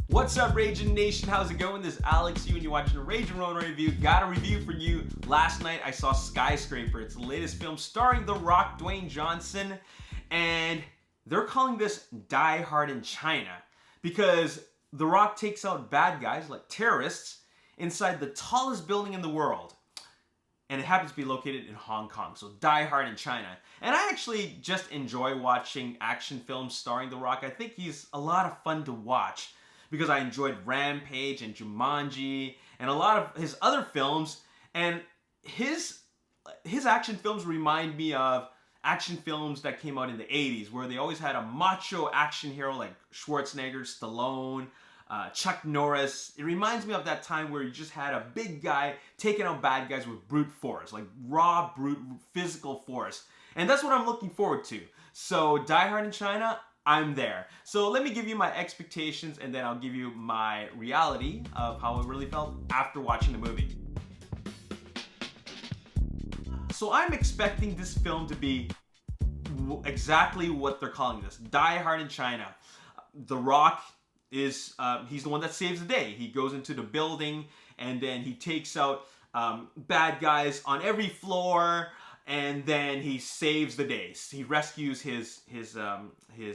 What's up, Ragin Nation? How's it going? This is Alex, and you're watching a Ragin Ronin review. Got a review for you. Last night I saw Skyscraper. It's the latest film starring The Rock, Dwayne Johnson, and they're calling this Die Hard in China because The Rock takes out bad guys like terrorists inside the tallest building in the world. And it happens to be located in Hong Kong, so Die Hard in China. And I actually just enjoy watching action films starring The Rock. I think he's a lot of fun to watch because I enjoyed Rampage and Jumanji and a lot of his other films. And his action films remind me of action films that came out in the 80s, where they always had a macho action hero like Schwarzenegger, Stallone, Chuck Norris. It reminds me of that time where you just had a big guy taking out bad guys with brute force, like raw, brute, physical force. And that's what I'm looking forward to. So Die Hard in China, I'm there. So let me give you my expectations, and then I'll give you my reality of how it really felt after watching the movie. So I'm expecting this film to be exactly what they're calling this, Die Hard in China. The Rock is, he's the one that saves the day. He goes into the building and then he takes out bad guys on every floor, and then he saves the day. He rescues his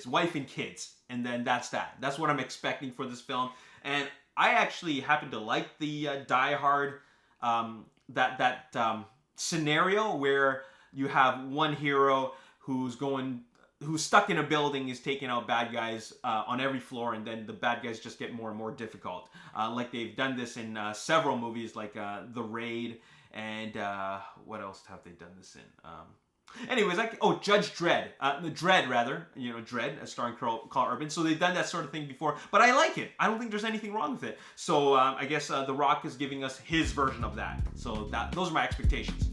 wife and kids, and then that's that. That's what I'm expecting for this film. And I actually happen to like the Die Hard, scenario where you have one hero who's stuck in a building, is taking out bad guys on every floor, and then the bad guys just get more and more difficult. Like they've done this in several movies, like The Raid, and what else have they done this in? Anyways, Judge Dredd, Dredd, starring Carl Urban. So they've done that sort of thing before, but I like it. I don't think there's anything wrong with it. So I guess The Rock is giving us his version of that. So those are my expectations.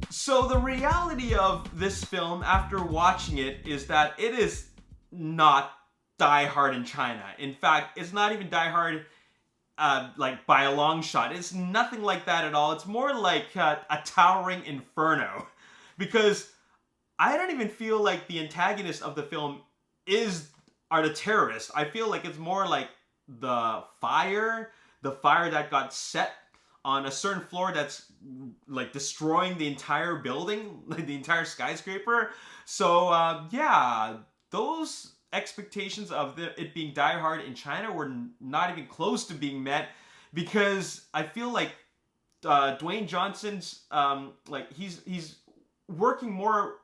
So the reality of this film after watching it is that it is not Die Hard in China. In fact, it's not even Die Hard like by a long shot. It's nothing like that at all. It's more like a towering inferno, because I don't even feel like the antagonist of the film are the terrorists. I feel like it's more like the fire that got set on a certain floor that's like destroying the entire building, like the entire skyscraper. So yeah, those expectations of it being Die Hard in China were not even close to being met, because I feel like Dwayne Johnson's he's working more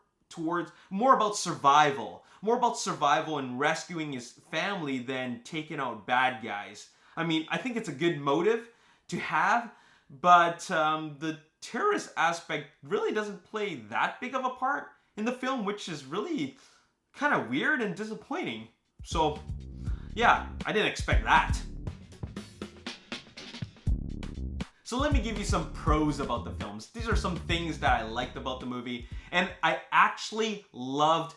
about survival and rescuing his family than taking out bad guys. I mean, I think it's a good motive to have, but the terrorist aspect really doesn't play that big of a part in the film, which is really kind of weird and disappointing. So yeah, I didn't expect that. So let me give you some pros about the films. These are some things that I liked about the movie, and I actually loved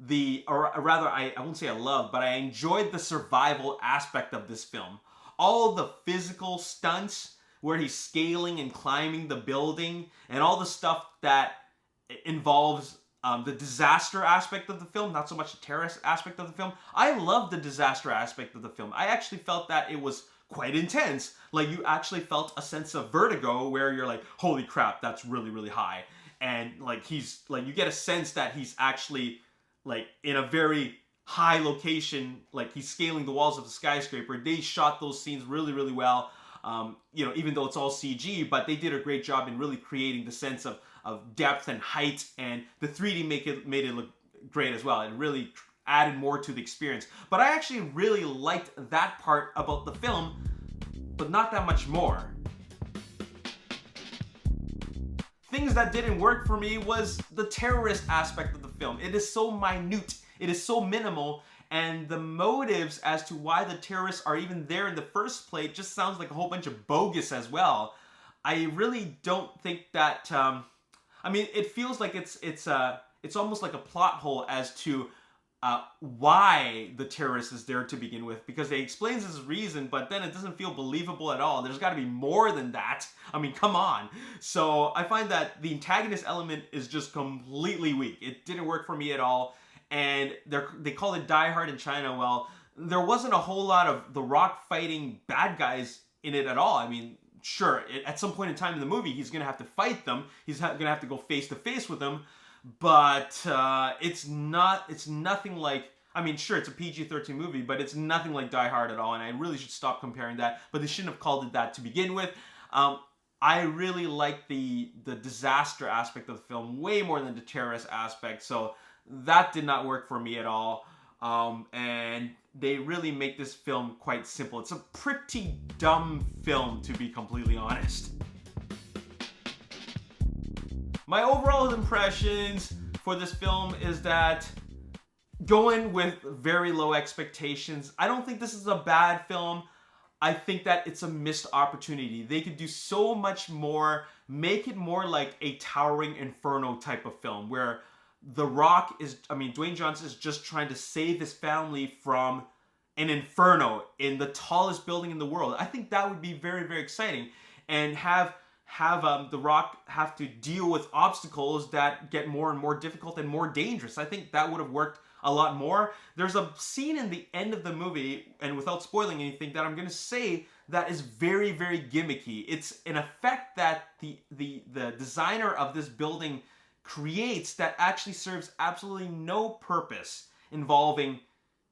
I won't say I loved, but I enjoyed the survival aspect of this film. All the physical stunts where he's scaling and climbing the building, and all the stuff that involves the disaster aspect of the film, not so much the terrorist aspect of the film. I love the disaster aspect of the film. I actually felt that it was quite intense. Like, you actually felt a sense of vertigo where you're like, holy crap, that's really, really high. And like, you get a sense that he's actually like in a very high location, like he's scaling the walls of the skyscraper. They shot those scenes really, really well. Even though it's all CG, but they did a great job in really creating the sense of depth and height, and the 3D made it look great as well. It really added more to the experience. But I actually really liked that part about the film, but not that much more. Things that didn't work for me was the terrorist aspect of the film. It is so minute, it is so minimal, and the motives as to why the terrorists are even there in the first place just sounds like a whole bunch of bogus as well. I really don't think that, it feels like it's almost like a plot hole as to why the terrorist is there to begin with, because they explains his reason, but then it doesn't feel believable at all. There's got to be more than that. I mean, come on. So I find that the antagonist element is just completely weak. It didn't work for me at all. and they call it Die Hard in China. Well, there wasn't a whole lot of The Rock fighting bad guys in it at all. I mean, sure, at some point in time in the movie, he's going to have to fight them. He's going to have to go face to face with them. But it's nothing like, I mean, sure, it's a PG-13 movie, but it's nothing like Die Hard at all. And I really should stop comparing that. But they shouldn't have called it that to begin with. I really like the disaster aspect of the film way more than the terrorist aspect. So that did not work for me at all. And they really make this film quite simple. It's a pretty dumb film, to be completely honest. My overall impressions for this film is that going with very low expectations. I don't think this is a bad film. I think that it's a missed opportunity. They could do so much more, make it more like a towering inferno type of film where The Rock Dwayne Johnson is just trying to save his family from an inferno in the tallest building in the world. I think that would be very, very exciting, and have The Rock have to deal with obstacles that get more and more difficult and more dangerous. I think that would have worked a lot more. There's a scene in the end of the movie, and without spoiling anything, that I'm going to say that is very, very gimmicky. It's an effect that the designer of this building creates that actually serves absolutely no purpose involving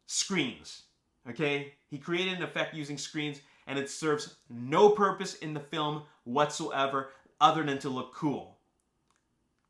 screens. Okay? He created an effect using screens, and it serves no purpose in the film whatsoever other than to look cool.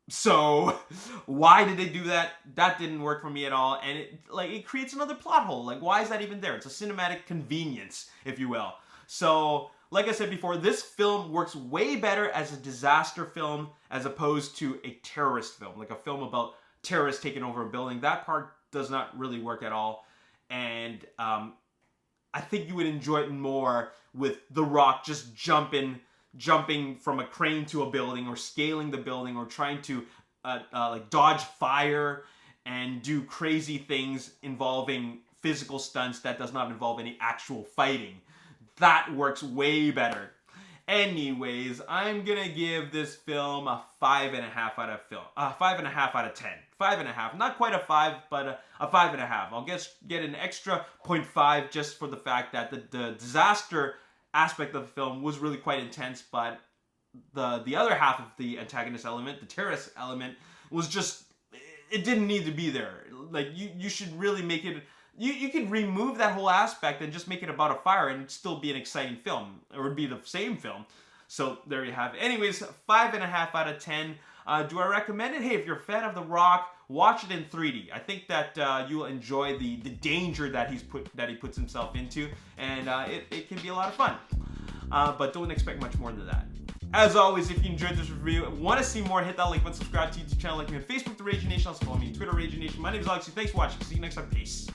So, why did they do that? That didn't work for me at all, and it creates another plot hole. Like, why is that even there? It's a cinematic convenience, if you will. So, like I said before, this film works way better as a disaster film as opposed to a terrorist film, like a film about terrorists taking over a building. That part does not really work at all, and I think you would enjoy it more with The Rock just jumping from a crane to a building, or scaling the building, or trying to like dodge fire and do crazy things involving physical stunts that does not involve any actual fighting. That works way better. Anyways, I'm gonna give this film a 5.5 out of 5.5 out of 10. 5.5, not quite a 5, but a 5.5. I'll get an extra 0.5 just for the fact that the disaster aspect of the film was really quite intense, but the other half of the antagonist element, the terrorist element, was just, it didn't need to be there. Like, you should really make it, you could remove that whole aspect and just make it about a fire and still be an exciting film, or be the same film. So there you have it. Anyways, 5.5 out of 10. Do I recommend it? Hey, if you're a fan of The Rock, watch it in 3D. I think that you'll enjoy the danger that he puts himself into, and it can be a lot of fun. But don't expect much more than that. As always, if you enjoyed this review and want to see more, hit that like button, subscribe to the YouTube channel, like me on Facebook, The Ragin Nation. Also follow me on Twitter, Ragin Nation. My name is Alex. Thanks for watching. See you next time. Peace.